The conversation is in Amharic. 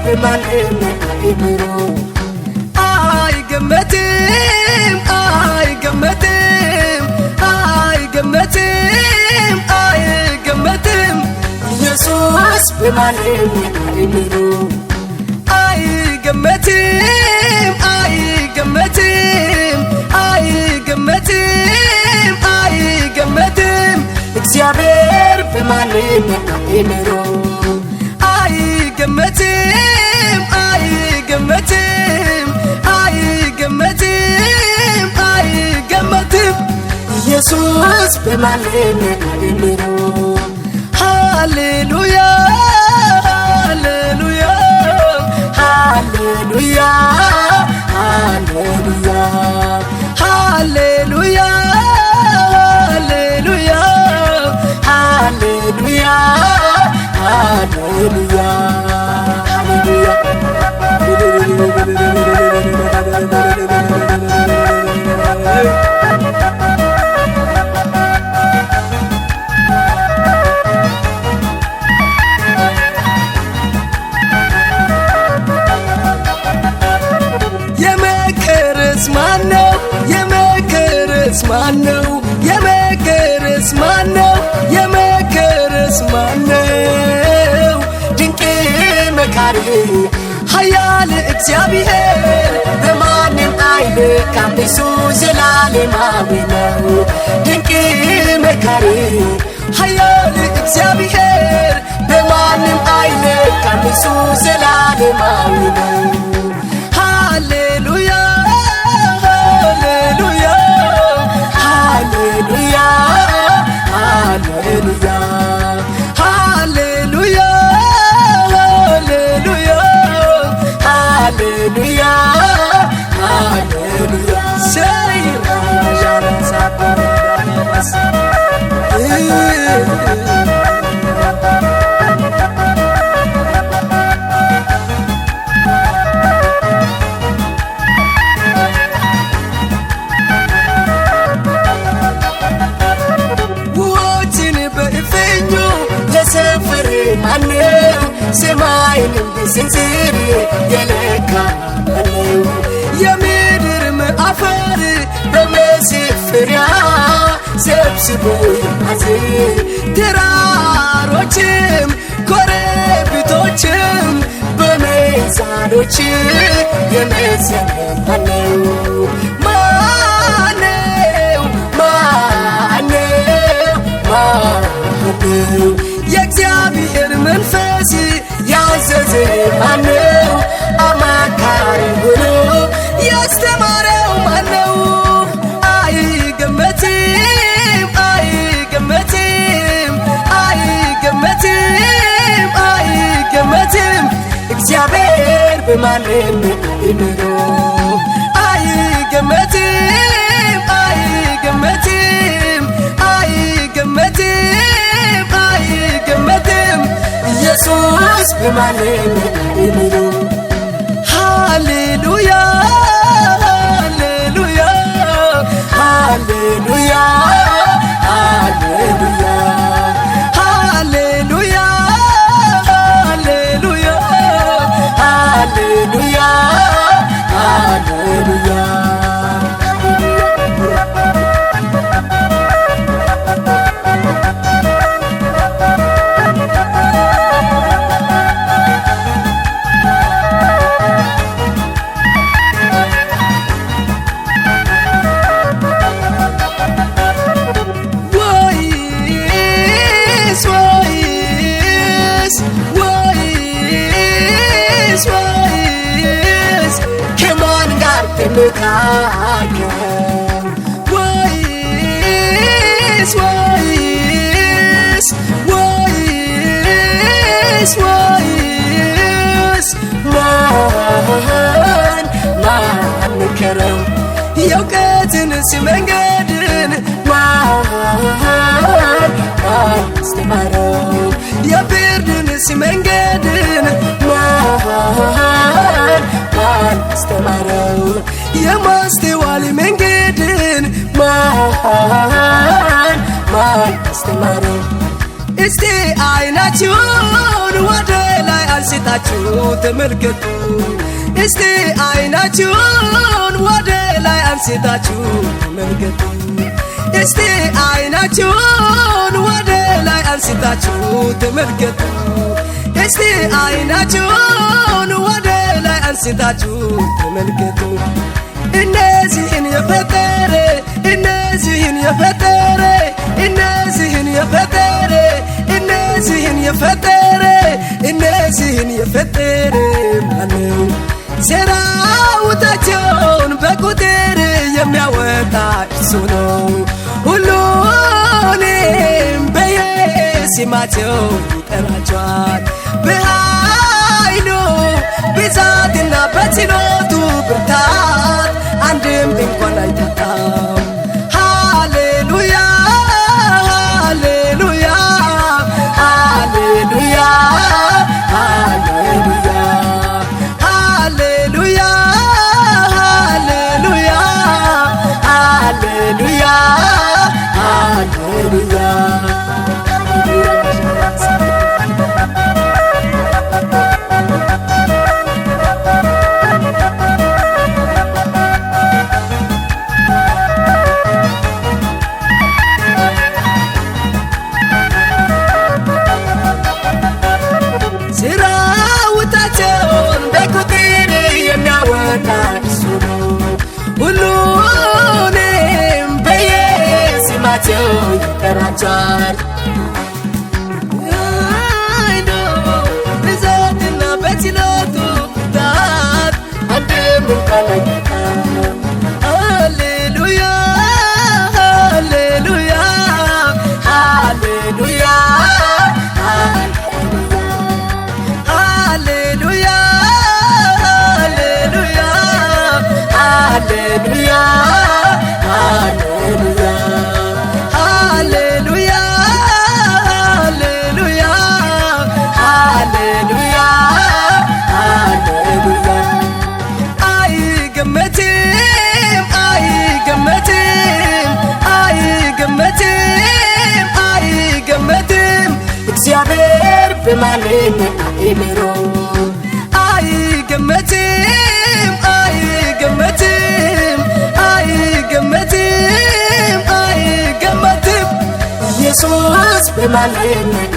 በማንም አይምሮ አይገመትም አይገመትም አይገመትም አይገመትም ኢየሱስ በማንም አይምሮ አይገመትም አይገመትም አይገመትም አይገመትም እግዚአብሔር በማንም አይምሮ አይገመትም አይገመትም አይገመትም አይገመትም ኢየሱስ በማንም አይምሮ ሃሌሉያ ሃሌሉያ ሃሌሉያ ሃሌሉያ ሃሌሉያ ሃሌሉያ ሃሌሉያ የመከረስ ማነው የመከረስ ማነው የመከረስ ማነው የመከረስ ማነው ድንቅ መካሪ ኃያል እግዚአብሔር በማንም አይልካም እሱ ዘላለማዊ ነው ድንቅ መካሪ ኃያል እግዚአብሔር በማንም አይልካም እሱ ዘላለማዊ ነው ሃሌሉያ ሃሌሉያ ሃሌሉያ ሃሌሉያ ሃሌሉያ ሃሌሉያ ሃሌሉያ ሰይራ ጃረሳ ባራስ ውሆችን በእፍኙ ለሰፈር ማነው ሰማይን በስንዝር የለካ ማነው የምድርም አፈር በመስፈሪያ ሰብስቦ ያዘ ተራሮችም ኮረብቶችም በሚዛኖች የመዘነ ማነው ማነው ማነው ማነው የእግዚአብሔር መንፈስ ያዘዘ ማነው አማካሪ ሆኖ ያስተማረው ማነው አይገመትም አይገመትም አይገመትም አይገመትም እግዚአብሔር በማንም አይምሮ አይገመትም አይገመትም አይገመትም አይገመትም ኢየሱስ በማንም አይምሮ ሃሌሉያ ሃሌሉያ ሃሌሉያ ሃሌሉያ ሃሌሉያ ሃሌሉያ ሃሌሉያ ወይስ ማን መከረው የእውቀትንስ መንገድን ማን አስተማረው የፍርድንስ መንገድን ማን አስተማረው የማስተዋል መንገድን ማን አስተማረው እስቲ አይናችሁን ወደ ላይ አንስታችሁ ተመልከቱ እስቲ አይናችሁን ወደ ላይ አንስታችሁ ተመልከቱ እስቲ አይናችሁን ወደ ላይ አንስታችሁ ተመልከቱ እስቲ አይናችሁን ወደ ላይ አንስታችሁ ተመልከቱ እነዚህን የፈጠረ እነዚህን የፈጠረ እነዚህን የፈጠረ እነዚህን የፈጠረ እነዚህን የፈጠረ ማነው ሰራዊታቸውን በቁጥር የሚያወጣ እሱ ነው ሁሉንም በየስማቸው ይጠራቸዋል በኃይሉ ብዛትና በችሎቱ ብርታት አንድም እንኳን አይታጣም ሃሌሉያ ሃሌሉያ ሃሌሉያ ሃሌሉያ ሃሌሉያ ሃሌሉያ ሃሌሉያ ሃሌሉያ ሰራዊታቸውን በቁጥር የሚያወጣ እሱ ነው ሁሉንም በየስማቸው ይጠራቸዋል ብዛትና በችሎቱ ብርታት አንድም እንኳን አይታጣም ሃሌሉያ ሃሌሉያ ሃሌሉያ ሃሌሉያ ሃሌሉያ ሃሌሉያ ሃሌሉያ ሃሌሉያ ሃሌሉያ አይገመትም አይገመትም አይገመትም አይገመትም እግዚአብሔር በማንነት አይምሮ አይገመትም አይገመትም አይገመትም አይገመትም ኢየሱስ በማንነት